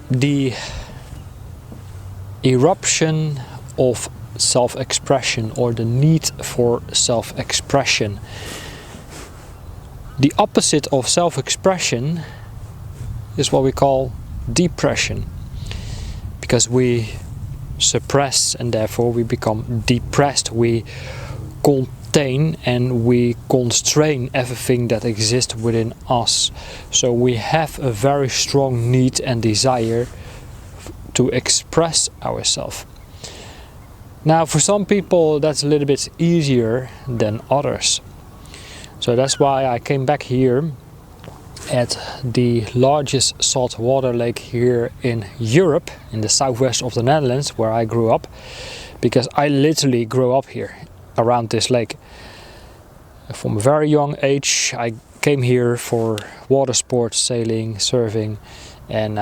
the eruption of self-expression, or the need for self-expression. The opposite of self-expression is what we call depression, because we suppress and therefore we become depressed. We contain and we constrain everything that exists within us. So we have a very strong need and desire to express ourselves. Now, for some people that's a little bit easier than others. So that's why I came back here at the largest saltwater lake here in Europe, in the southwest of the Netherlands, where I grew up, because I literally grew up here around this lake. From a very young age I came here for water sports, sailing, surfing, and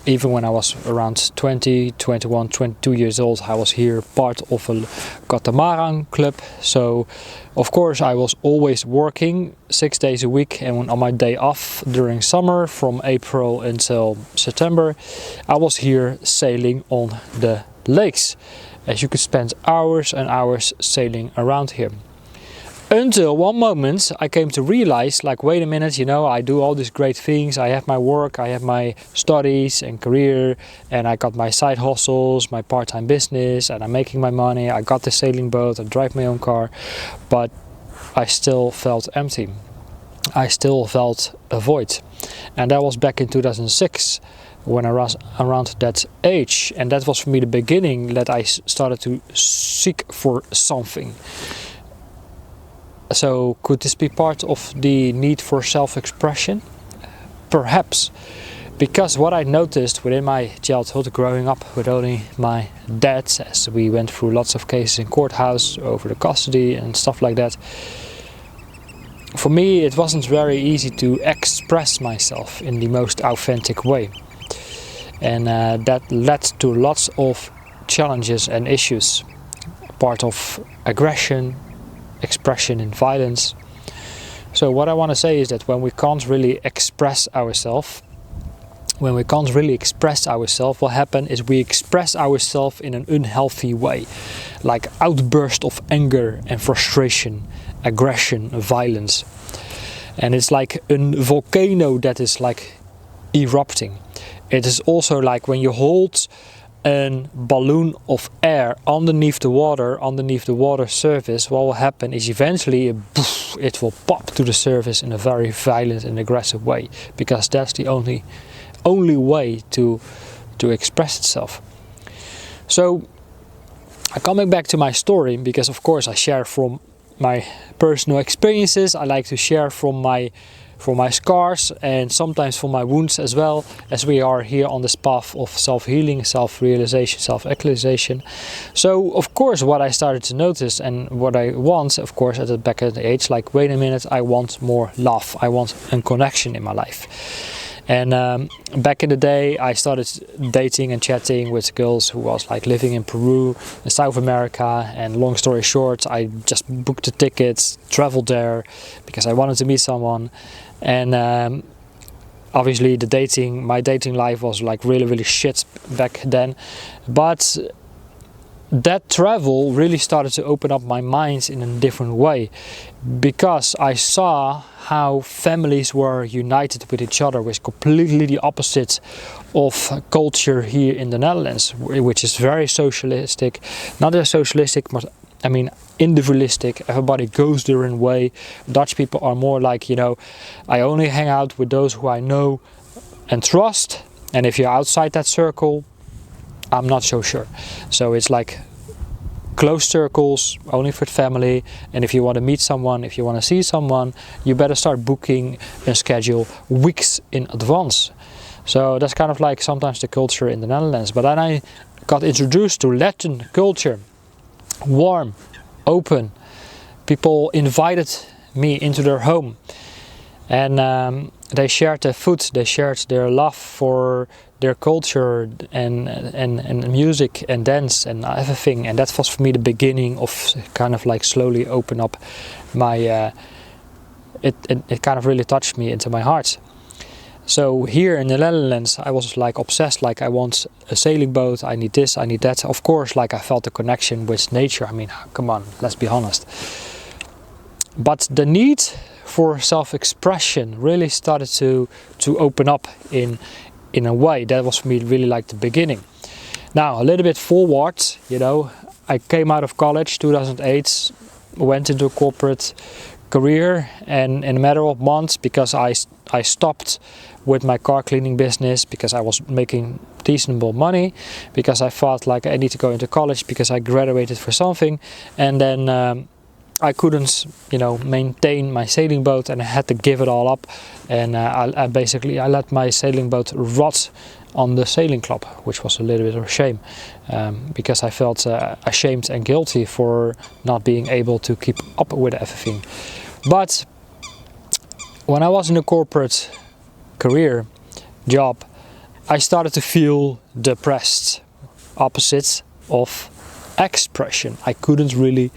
even when I was around 20, 21, 22 years old, I was here part of a catamaran club. So of course I was always working 6 days a week, and on my day off during summer from April until September, I was here sailing on the lakes, as you could spend hours and hours sailing around here. Until one moment I came to realize, like, wait a minute, you know, I do all these great things. I have my work, I have my studies and career, and I got my side hustles, my part-time business, and I'm making my money. I got the sailing boat, I drive my own car, but I still felt empty. I still felt a void. And that was back in 2006 when I was around that age. And that was for me the beginning that I started to seek for something. So could this be part of the need for self-expression? Perhaps, because what I noticed within my childhood, growing up with only my dad, as we went through lots of cases in courthouse over the custody and stuff like that, for me it wasn't very easy to express myself in the most authentic way, and that led to lots of challenges and issues, part of aggression, expression in violence. So what I want to say is that when we can't really express ourselves, what happens is we express ourselves in an unhealthy way, like outburst of anger and frustration, aggression, violence. And it's like a volcano that is like erupting. It is also like when you hold a balloon of air underneath the water surface, what will happen is eventually it will pop to the surface in a very violent and aggressive way, because that's the only way to express itself. So coming back to my story, because of course I share from my personal experiences, I like to share from my scars and sometimes from my wounds as well, as we are here on this path of self-healing, self-realization, self-actualization. So of course what I started to notice and what I want, of course, at the back of the age, like, wait a minute, I want more love, I want a connection in my life. And back in the day I started dating and chatting with girls who was like living in Peru, in South America, and long story short, I just booked the tickets, traveled there because I wanted to meet someone. And obviously my dating life was like really shit back then, but that travel really started to open up my mind in a different way, because I saw how families were united with each other, with completely the opposite of culture here in the Netherlands, which is very socialistic. Not as socialistic, but I mean individualistic. Everybody goes their own way. Dutch people are more like, you know, I only hang out with those who I know and trust, and if you're outside that circle, I'm not so sure. So it's like close circles, only for family, and if you want to meet someone, if you want to see someone, you better start booking a schedule weeks in advance. So that's kind of like sometimes the culture in the Netherlands. But then I got introduced to Latin culture, warm, open. People invited me into their home, and they shared their food, they shared their love for their culture and music and dance and everything. And that was for me the beginning of kind of like slowly open up my it kind of really touched me into my heart. So here in the Netherlands, I was like obsessed, like I want a sailing boat, I need this, I need that. Of course, like I felt a connection with nature. I mean, come on, let's be honest. But the need for self-expression really started to open up in a way. That was for me really like the beginning. Now, a little bit forward, you know, I came out of college 2008, went into a corporate career, and in a matter of months, because I stopped with my car cleaning business because I was making decent money, because I felt like I need to go into college because I graduated for something, and then I couldn't, you know, maintain my sailing boat, and I had to give it all up, and I basically let my sailing boat rot on the sailing club, which was a little bit of a shame, because I felt ashamed and guilty for not being able to keep up with everything. But when I was in a corporate career job, I started to feel depressed, opposite of expression. I couldn't really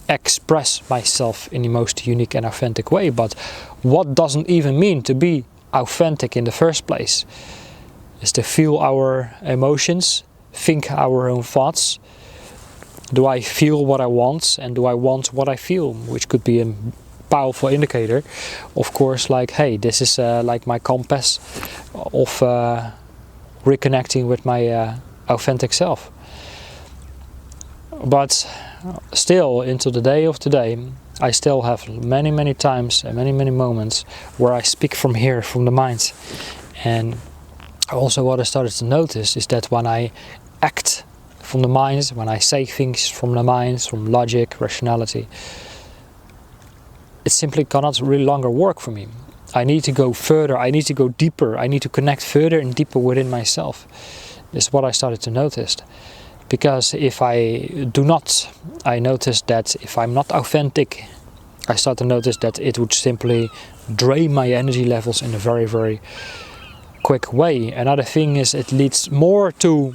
express myself in the most unique and authentic way. But what doesn't even mean to be authentic in the first place is to feel our emotions, think our own thoughts. Do I feel what I want, and do I want what I feel? Which could be a powerful indicator, of course, like, hey, this is like my compass of reconnecting with my authentic self. But still, into the day of today, I still have many times and many moments where I speak from here, from the mind. And also what I started to notice is that when I act from the mind, when I say things from the mind, from logic, rationality, it simply cannot really longer work for me. I need to go further, I need to go deeper, I need to connect further and deeper within myself. This is what I started to notice. Because if I do not, I notice that if I'm not authentic, I start to notice that it would simply drain my energy levels in a very quick way. Another thing is it leads more to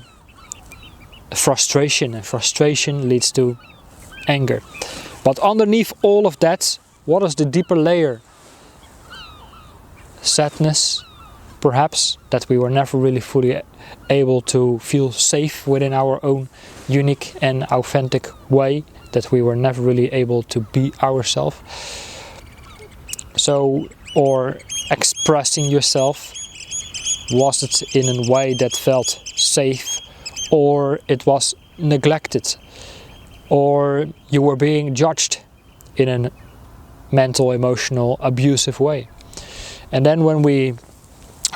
frustration, and frustration leads to anger. But underneath all of that, what is the deeper layer? Sadness, perhaps, that we were never really fully able to feel safe within our own unique and authentic way, that we were never really able to be ourselves. So, or expressing yourself, was it in a way that felt safe, or it was neglected, or you were being judged in a mental, emotional, abusive way? And then when we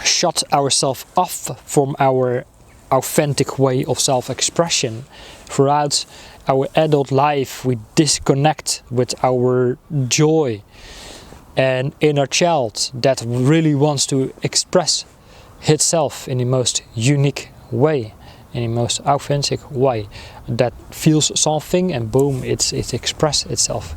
shut ourselves off from our authentic way of self-expression throughout our adult life, we disconnect with our joy and inner child that really wants to express itself in the most unique way, in the most authentic way, that feels something and boom, it expresses itself.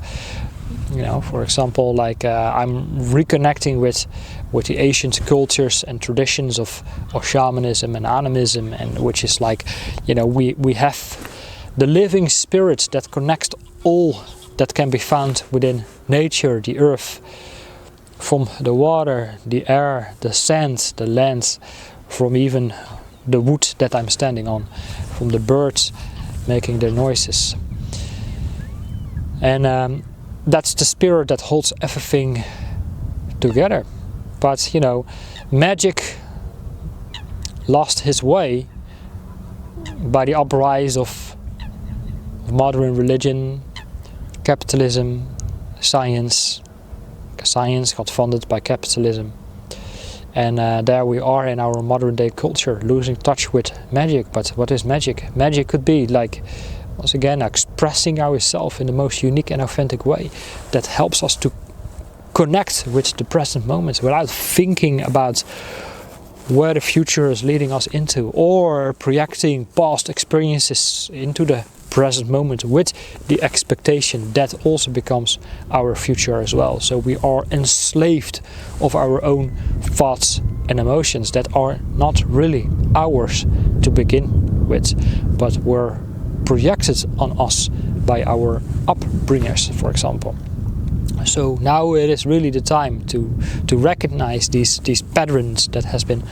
You know, for example, like I'm reconnecting with the ancient cultures and traditions of shamanism and animism, and which is like, you know, we have the living spirit that connects all that can be found within nature, the earth, from the water, the air, the sand, the land, from even the wood that I'm standing on, from the birds making their noises. And that's the spirit that holds everything together. But, you know, magic lost his way by the uprise of modern religion, capitalism, science. Science got funded by capitalism. And there we are in our modern day culture, losing touch with magic. But what is magic? Magic could be like, once again, expressing ourselves in the most unique and authentic way that helps us to connect with the present moment without thinking about where the future is leading us into, or projecting past experiences into the present moment with the expectation that also becomes our future as well. So we are enslaved of our own thoughts and emotions that are not really ours to begin with, but were projected on us by our upbringers, for example. So now it is really the time to recognize these patterns that has been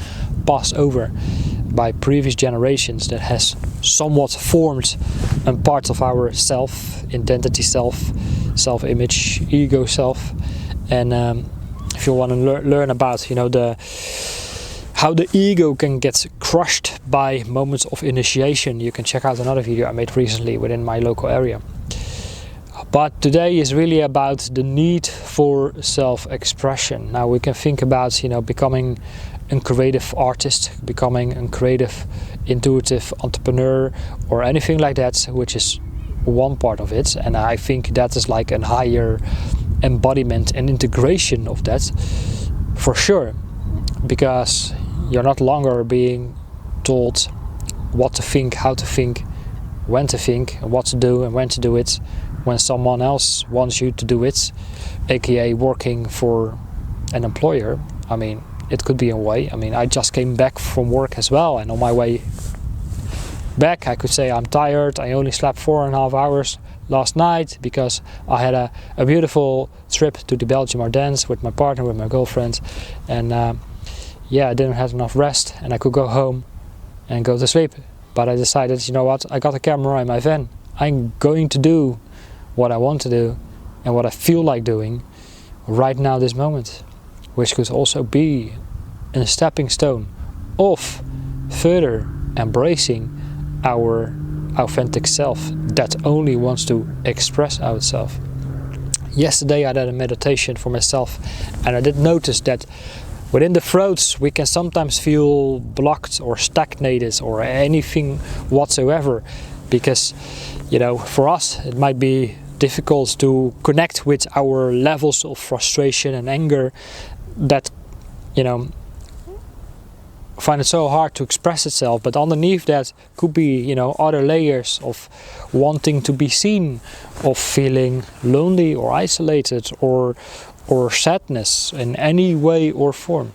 passed over by previous generations, that has somewhat formed a part of our self-identity, self-image, ego self. And if you want to learn about, how the ego can get crushed by moments of initiation, you can check out another video I made recently within my local area. But today is really about the need for self-expression. Now we can think about, becoming a creative artist, becoming a creative, intuitive entrepreneur, or anything like that, which is one part of it. And I think that is like a higher embodiment and integration of that, for sure. Because you're not longer being told what to think, how to think, when to think, and what to do and when to do it, when someone else wants you to do it, aka working for an employer. I mean, it could be a way. I mean, I just came back from work as well, and on my way back I could say I'm tired. I only slept 4.5 hours last night because I had a beautiful trip to the Belgian Ardennes with my partner, with my girlfriend, and I didn't have enough rest, and I could go home and go to sleep. But I decided, you know what, I got a camera in my van. I'm going to do what I want to do and what I feel like doing right now, this moment, which could also be a stepping stone of further embracing our authentic self that only wants to express ourselves. Yesterday I did a meditation for myself, and I did notice that within the throats we can sometimes feel blocked or stagnated or anything whatsoever, because for us it might be difficult to connect with our levels of frustration and anger that find it so hard to express itself. But underneath that could be other layers of wanting to be seen, of feeling lonely or isolated, or sadness in any way or form,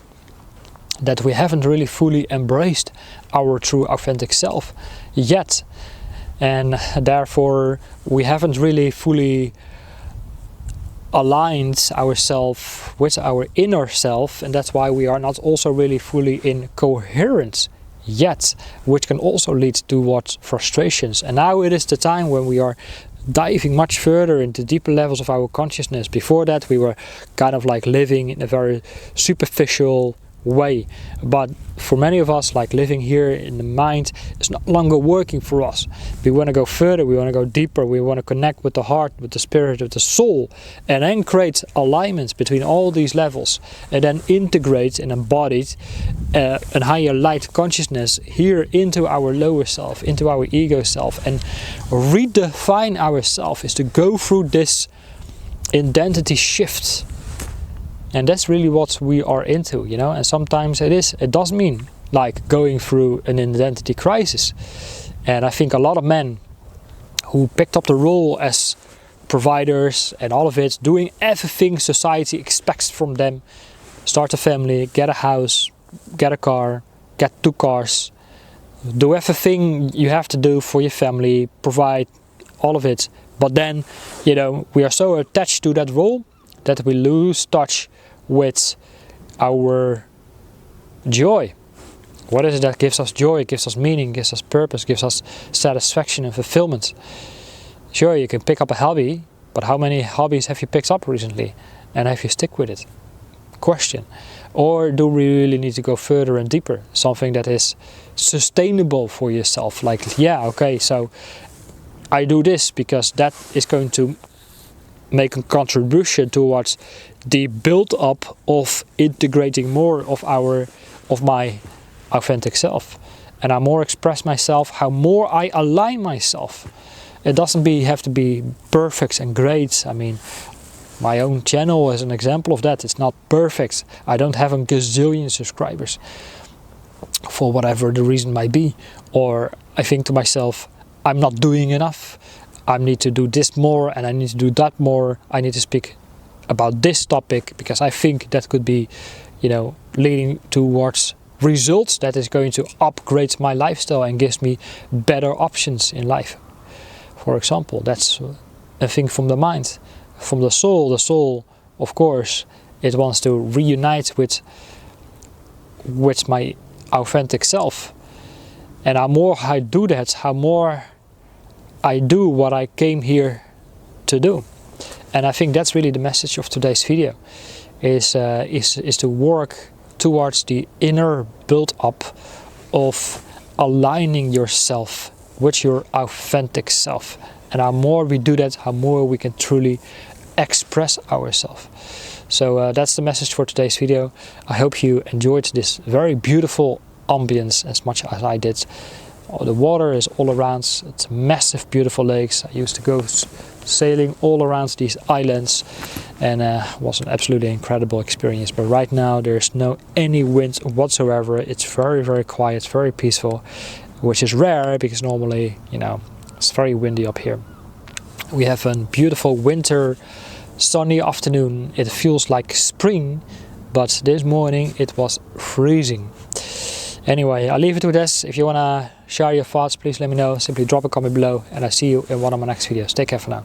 that we haven't really fully embraced our true authentic self yet. And therefore we haven't really fully aligned ourselves with our inner self, and that's why we are not also really fully in coherence yet, which can also lead towards frustrations. And now it is the time when we are diving much further into deeper levels of our consciousness. Before that we were kind of like living in a very superficial way, but for many of us, like living here in the mind is not longer working for us. We want to go further, we want to go deeper, we want to connect with the heart, with the spirit, with the soul, and then create alignments between all these levels, and then integrate and embody a higher light consciousness here into our lower self, into our ego self, and redefine ourselves is to go through this identity shift. And that's really what we are into, and sometimes it does mean like going through an identity crisis. And I think a lot of men who picked up the role as providers and all of it, doing everything society expects from them, start a family, get a house, get a car, get 2 cars, do everything you have to do for your family, provide all of it. But then, we are so attached to that role that we lose touch with our joy. What is it that gives us joy, gives us meaning, gives us purpose, gives us satisfaction and fulfillment? Sure, you can pick up a hobby, but how many hobbies have you picked up recently? And have you stick with it? Question. Or do we really need to go further and deeper? Something that is sustainable for yourself. Like, so I do this because that is going to make a contribution towards the build-up of integrating more of my authentic self. And I more express myself, how more I align myself. It doesn't have to be perfect and great. I mean, my own channel is an example of that. It's not perfect. I don't have a gazillion subscribers for whatever the reason might be. Or I think to myself, I'm not doing enough. I need to do this more and I need to do that more. I need to speak about this topic because I think that could be, leading towards results that is going to upgrade my lifestyle and gives me better options in life. For example, that's a thing from the mind. from the soul, of course, it wants to reunite with my authentic self. And how more I do that, how more I do what I came here to do. And I think that's really the message of today's video, is to work towards the inner build-up of aligning yourself with your authentic self. And how more we do that, how more we can truly express ourselves. So that's the message for today's video. I hope you enjoyed this very beautiful ambience as much as I did. The water is all around, it's massive beautiful lakes. I used to go sailing all around these islands, and was an absolutely incredible experience. But right now there's no any wind whatsoever. It's very, very quiet, very peaceful, which is rare because normally, you know, it's very windy up here. We have a beautiful winter sunny afternoon. It feels like spring, but this morning it was freezing. Anyway, I'll leave it with this. If you want to share your thoughts, please let me know. Simply drop a comment below, and I'll see you in one of my next videos. Take care for now.